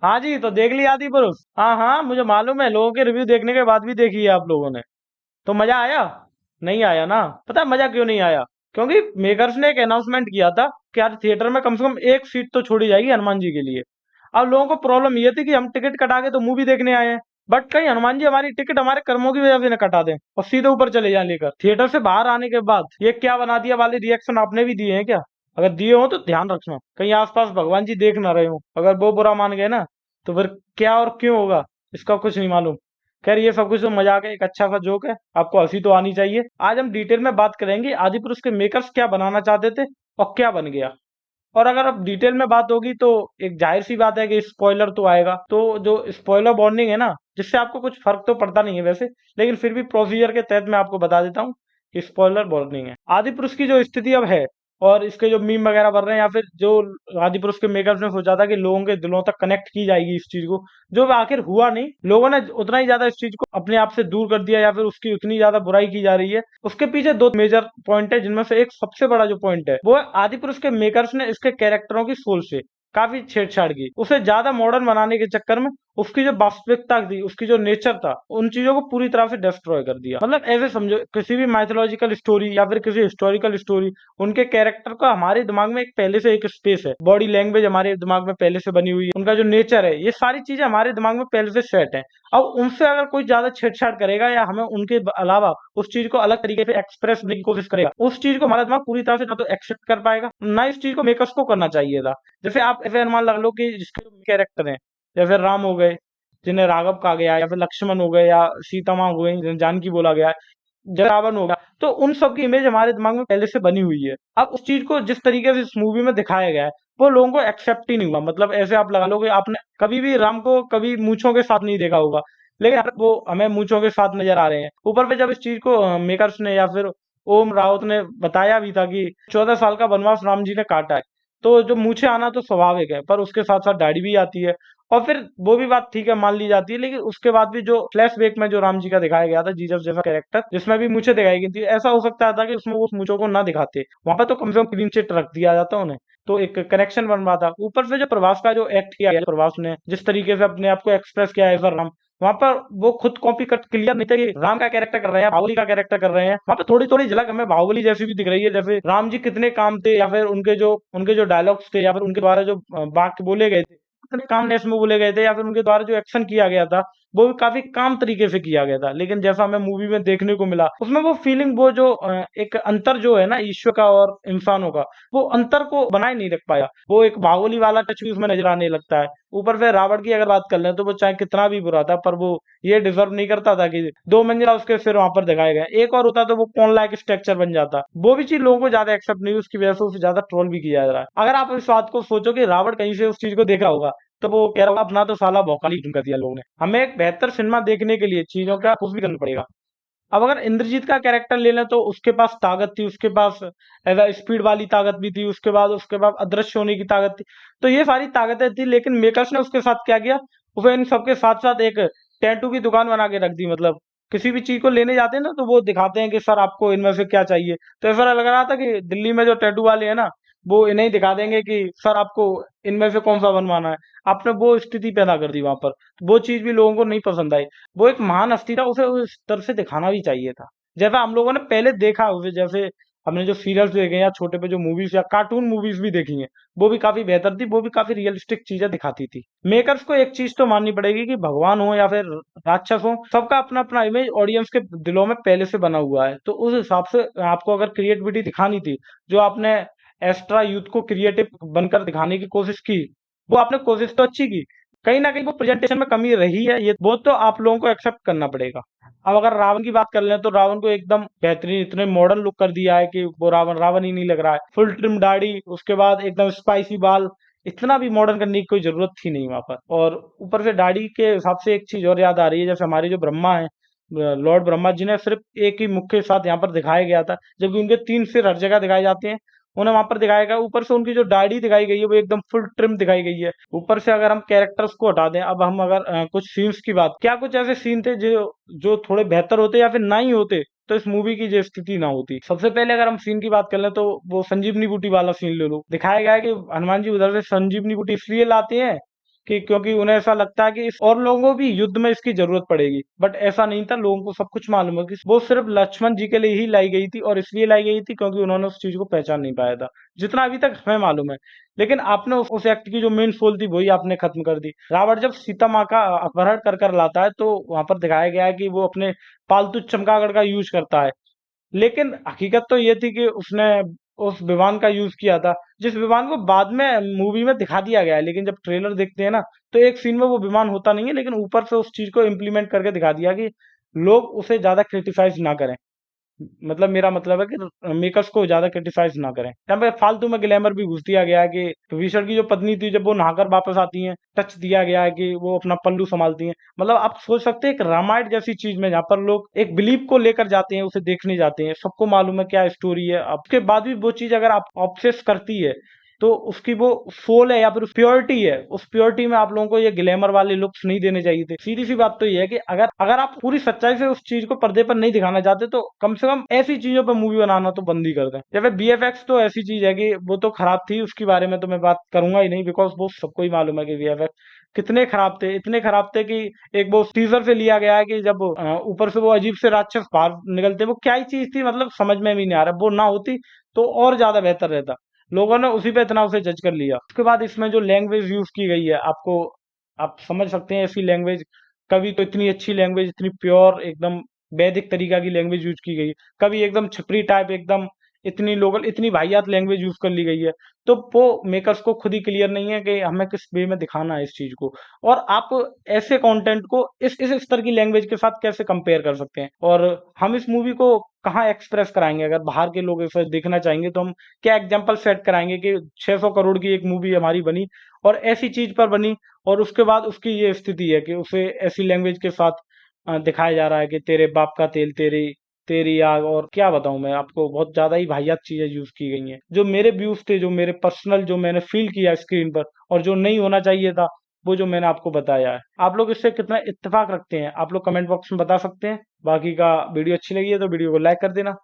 हाँ जी, तो देख लिया आदि पुरुष। हाँ हाँ, मुझे मालूम है, लोगों के रिव्यू देखने के बाद भी देखी है आप लोगों ने। तो मजा आया? नहीं आया ना? पता है मजा क्यों नहीं आया? क्योंकि मेकर्स ने एक अनाउंसमेंट किया था कि यार थिएटर में कम से कम एक सीट तो छोड़ी जाएगी हनुमान जी के लिए। अब लोगों को प्रॉब्लम ये थी कि हम टिकट कटा के तो मूवी देखने आए हैं, बट कहीं हनुमान जी हमारी टिकट हमारे कर्मों की वजह से न कटा दें और सीधे ऊपर चले जाएं लेकर। थिएटर से बाहर आने के बाद ये क्या बना दिया वाले रिएक्शन आपने भी दिए हैं क्या? अगर दिए हो तो ध्यान रखना, कहीं आसपास भगवान जी देख ना रहे हो। अगर वो बुरा मान गए ना, तो फिर क्या और क्यों होगा, इसका कुछ नहीं मालूम। खैर, ये सब कुछ तो मजाक है, एक अच्छा सा जोक है, आपको हंसी तो आनी चाहिए। आज हम डिटेल में बात करेंगे आदि पुरुष के मेकर्स क्या बनाना चाहते थे और क्या बन गया। और अगर अब डिटेल में बात होगी तो एक जाहिर सी बात है कि स्पॉइलर तो आएगा, तो जो स्पॉइलर वार्निंग है ना, जिससे आपको कुछ फर्क तो पड़ता नहीं है वैसे, लेकिन फिर भी प्रोसीजर के तहत मैं आपको बता देता हूँ कि स्पॉइलर वार्निंग है। आदि पुरुष की जो स्थिति अब है और इसके जो मीम वगैरह बन रहे हैं, या फिर जो आदि पुरुष के मेकर्स ने सोचा था कि लोगों के दिलों तक कनेक्ट की जाएगी इस चीज को, जो आखिर हुआ नहीं। लोगों ने उतना ही ज्यादा इस चीज को अपने आप से दूर कर दिया, या फिर उसकी उतनी ज्यादा बुराई की जा रही है। उसके पीछे दो मेजर पॉइंट है, जिनमें से एक सबसे बड़ा जो पॉइंट है वो है आदि पुरुष के मेकर्स ने इसके कैरेक्टरों की सोल से काफी छेड़छाड़ की। उसे ज्यादा मॉडर्न बनाने के चक्कर में उसकी जो वास्तविकता थी, उसकी जो नेचर था, उन चीजों को पूरी तरह से डिस्ट्रॉय कर दिया। मतलब ऐसे समझो, किसी भी माइथोलॉजिकल स्टोरी या फिर किसी हिस्टोरिकल स्टोरी, उनके कैरेक्टर का हमारे दिमाग में एक पहले से एक स्पेस है, बॉडी लैंग्वेज हमारे दिमाग में पहले से बनी हुई है, उनका जो नेचर है, ये सारी चीजें हमारे दिमाग में पहले से सेट है। अब उनसे अगर कोई ज्यादा छेड़छाड़ करेगा या हमें उनके अलावा उस चीज को अलग तरीके से एक्सप्रेस करने की कोशिश करेगा, उस चीज को हमारा दिमाग पूरी तरह से ना तो एक्सेप्ट कर पाएगा, ना इस चीज को मेकर्स को करना चाहिए था। जैसे आप ऐसे अनुमान लगा लो कि जिसके कैरेक्टर हैं, जैसे राम हो गए जिन्हें राघव कहा गया है, या फिर लक्ष्मण हो गए, या सीता माँ हो गई जिन्हें जानकी बोला गया है, जरावन होगा, तो उन सब की इमेज हमारे दिमाग में पहले से बनी हुई है। अब उस चीज को जिस तरीके से इस मूवी में दिखाया गया है, वो लोगों को एक्सेप्ट ही नहीं हुआ। मतलब ऐसे आप लगा लो कि आपने कभी भी राम को कभी मूंछों के साथ नहीं देखा होगा, लेकिन अब वो हमें मूंछों के साथ नजर आ रहे हैं। ऊपर पे जब इस चीज को मेकर्स ने या फिर ओम राउत ने बताया भी था कि 14 साल का वनवास राम जी ने काटा है, तो जो मूछें आना तो स्वाभाविक है, पर उसके साथ साथ दाढ़ी भी आती है। और फिर वो भी बात ठीक है, मान ली जाती है, लेकिन उसके बाद भी जो फ्लैशबैक में जो राम जी का दिखाया गया था, जीसस जैसा कैरेक्टर जिसमें भी मूछें दिखाई गई थी, ऐसा हो सकता था कि उसमें वो मूछों को ना दिखाते, वहां पर तो कम से कम क्लीन चिट रख दिया जाता उन्हें, तो एक कनेक्शन बन रहा था। ऊपर से जो प्रभास का जो एक्ट किया गया, प्रभास ने जिस तरीके से अपने आप को एक्सप्रेस किया है राम, वहां पर वो खुद कॉपी कट क्लियर नहीं था कि राम का कैरेक्टर कर रहे हैं, बाहुबली का कैरेक्टर कर रहे हैं। वहां पे थोड़ी थोड़ी झलक हमें बाहुबली जैसी भी दिख रही है, जैसे राम जी कितने काम थे, या फिर उनके जो डायलॉग्स थे, या फिर उनके द्वारा जो वाक्य बोले गए थे, कितने कामनेस में बोले गए थे, या फिर उनके द्वारा जो एक्शन किया गया था, वो भी काफी काम तरीके से किया गया था। लेकिन जैसा हमें मूवी में देखने को मिला, उसमें वो फीलिंग, वो जो एक अंतर जो है ना ईश्वर का और इंसानों का, वो अंतर को बनाए नहीं रख पाया। वो एक बाहुबली वाला टच भी उसमें नजर आने लगता है। ऊपर से रावण की अगर बात कर लें, तो वो चाहे कितना भी बुरा था, पर वो ये डिजर्व नहीं करता था कि 2 मंजिला उसके सिर वहां पर दिखाए गए। एक और होता तो वो कौन लाइक स्ट्रक्चर बन जाता। वो भी चीज लोगों को ज्यादा एक्सेप्ट नहीं हुई, उसकी वजह से उसे ज्यादा ट्रोल भी किया जा रहा है। अगर आप इस बात को सोचो कि रावण कहीं से उस चीज को देखा होगा, तो वो कह रहा होगा अपना तो साला भौकाल ही कर दिया लोगों ने। हमें एक बेहतर सिनेमा देखने के लिए चीजों का कुछ भी करना पड़ेगा। अब अगर इंद्रजीत का कैरेक्टर ले लें, तो उसके पास ताकत थी, उसके पास ऐसा स्पीड वाली ताकत भी थी, उसके बाद अदृश्य होने की ताकत थी। तो ये सारी ताकतें थी, लेकिन मेकर्स ने उसके साथ क्या किया, उसे इन सबके साथ साथ एक टैटू की दुकान बना के रख दी। मतलब किसी भी चीज को लेने जाते हैं ना, तो वो दिखाते हैं कि सर आपको इनमें से क्या चाहिए। तो ऐसा लग रहा था कि दिल्ली में जो टैटू वाले हैं ना, वो इन्हें ही दिखा देंगे कि सर आपको इनमें से कौन सा बनवाना है। आपने वो स्थिति पैदा कर दी वहां पर, तो वो चीज भी लोगों को नहीं पसंद आई। वो एक महान हस्ती था, उसे उस तरह से दिखाना भी चाहिए था, जैसा हम लोगों ने पहले देखा उसे। जैसे हमने जो सीरियल्स देखे हैं, या छोटे पे जो मूवीज या कार्टून मूवीज भी देखी हैं, वो भी काफी बेहतर थी, वो भी काफी रियलिस्टिक चीजें दिखाती थी। मेकर्स को एक चीज तो माननी पड़ेगी कि भगवान हो या फिर राक्षस हो, सबका अपना अपना इमेज ऑडियंस के दिलों में पहले से बना हुआ है। तो उस हिसाब से आपको अगर क्रिएटिविटी दिखानी थी, जो आपने एक्स्ट्रा यूथ को क्रिएटिव बनकर दिखाने की कोशिश की, वो आपने कोशिश तो अच्छी की, कहीं ना कहीं वो प्रेजेंटेशन में कमी रही है, ये वो तो आप लोगों को एक्सेप्ट करना पड़ेगा। अब अगर रावण की बात कर लें, तो रावण को एकदम बेहतरीन इतने मॉडर्न लुक कर दिया है कि वो रावण रावण ही नहीं लग रहा है। फुल ट्रिम दाढ़ी, उसके बाद एकदम स्पाइसी बाल, इतना भी मॉडर्न करने की कोई जरूरत थी नहीं वहां पर। और ऊपर से दाढ़ी के हिसाब से एक चीज और याद आ रही है, जैसे हमारे जो ब्रह्मा है, लॉर्ड ब्रह्मा, जिन्हें सिर्फ एक ही मुख के साथ यहाँ पर दिखाया गया था, जबकि उनके 3 सिर हर जगह दिखाए जाते हैं, उन्हें वहां पर दिखाया गया। ऊपर से उनकी जो दाढ़ी दिखाई गई है, वो एकदम फुल ट्रिम दिखाई गई है। ऊपर से अगर हम कैरेक्टर्स को हटा दें, अब हम अगर कुछ सीन्स की बात, क्या कुछ ऐसे सीन थे जो जो थोड़े बेहतर होते या फिर ना ही होते, तो इस मूवी की जो स्थिति ना होती। सबसे पहले अगर हम सीन की बात कर लें, तो वो संजीवनी बूटी वाला सीन ले लो। दिखाया गया है कि हनुमान जी उधर से संजीवनी बूटी इसलिए लाते हैं कि क्योंकि उन्हें ऐसा लगता है कि इस और लोगों को भी युद्ध में इसकी जरूरत पड़ेगी, बट ऐसा नहीं था। लोगों को सब कुछ मालूम है कि वो सिर्फ लक्ष्मण जी के लिए ही लाई गई थी, और इसलिए लाई गई थी क्योंकि उन्होंने उस चीज को पहचान नहीं पाया था, जितना अभी तक हमें मालूम है। लेकिन आपने उस एक्ट की जो मेन सोल थी वही आपने खत्म कर दी। रावण जब सीता माँ का अपहरण कर कर लाता है तो वहां पर दिखाया गया है कि वो अपने पालतू चमगादड़ का यूज करता है, लेकिन हकीकत तो ये थी कि उसने उस विमान का यूज किया था, जिस विमान को बाद में मूवी में दिखा दिया गया है। लेकिन जब ट्रेलर देखते हैं ना, तो एक सीन में वो विमान होता नहीं है, लेकिन ऊपर से उस चीज को इम्प्लीमेंट करके दिखा दिया कि लोग उसे ज्यादा क्रिटिसाइज ना करें। मतलब मेरा मतलब है कि मेकर्स को ज्यादा क्रिटिसाइज ना करें। यहाँ पे फालतू में ग्लैमर भी घुस दिया गया है कि विभीषण की जो पत्नी थी जब वो नहाकर वापस आती हैं, टच दिया गया है कि वो अपना पल्लू संभालती हैं। मतलब आप सोच सकते हैं एक रामायण जैसी चीज में जहाँ पर लोग एक बिलीफ को लेकर जाते हैं, उसे देखने जाते हैं, सबको मालूम है क्या स्टोरी है, अब उसके बाद भी वो चीज अगर आप ऑब्सेस करती है, तो उसकी वो सोल है या फिर प्योरिटी है, उस प्योरिटी में आप लोगों को ये ग्लैमर वाले लुक्स नहीं देने चाहिए थे। सीधी सी बात तो ये है कि अगर अगर आप पूरी सच्चाई से उस चीज को पर्दे पर नहीं दिखाना चाहते, तो कम से कम ऐसी चीजों पर मूवी बनाना तो बंद ही कर दें। जैसे बीएफएक्स तो ऐसी चीज है कि वो तो खराब थी, उसके बारे में तो मैं बात करूंगा ही नहीं, बिकॉज वो सबको ही मालूम है कि बीएफएक्स कितने खराब थे, इतने खराब थे कि एक वो टीजर से लिया गया है कि जब ऊपर से वो अजीब से राक्षस बाहर निकलते, वो क्या ही चीज थी, मतलब समझ में भी नहीं आ रहा। वो ना होती तो और ज्यादा बेहतर रहता। लोगों ने उसी पे इतना उसे जज कर लिया। उसके बाद इसमें जो लैंग्वेज यूज की गई है, आपको आप समझ सकते हैं ऐसी लैंग्वेज कभी तो इतनी अच्छी लैंग्वेज, इतनी प्योर एकदम वैदिक तरीका की लैंग्वेज यूज की गई, कभी एकदम छपरी टाइप एकदम इतनी लोकल इतनी वाहियात लैंग्वेज यूज कर ली गई है। तो वो मेकर्स को खुद ही क्लियर नहीं है कि हमें किस वे में दिखाना है इस चीज को। और आप ऐसे कंटेंट को इस स्तर की लैंग्वेज के साथ कैसे कंपेयर कर सकते हैं, और हम इस मूवी को कहाँ एक्सप्रेस कराएंगे? अगर बाहर के लोग इसे देखना चाहेंगे तो हम क्या एग्जाम्पल सेट कराएंगे कि 600 करोड़ की एक मूवी हमारी बनी और ऐसी चीज पर बनी, और उसके बाद उसकी ये स्थिति है कि उसे ऐसी लैंग्वेज के साथ दिखाया जा रहा है कि तेरे बाप का तेल तेरी तेरी आग, और क्या बताऊं मैं आपको, बहुत ज्यादा ही वाहियात चीजें यूज की गई हैं। जो मेरे व्यूज थे, जो मेरे पर्सनल, जो मैंने फील किया स्क्रीन पर, और जो नहीं होना चाहिए था, वो जो मैंने आपको बताया है। आप लोग इससे कितना इत्तेफाक रखते हैं, आप लोग कमेंट बॉक्स में बता सकते हैं। बाकी का वीडियो अच्छी लगी है तो वीडियो को लाइक कर देना।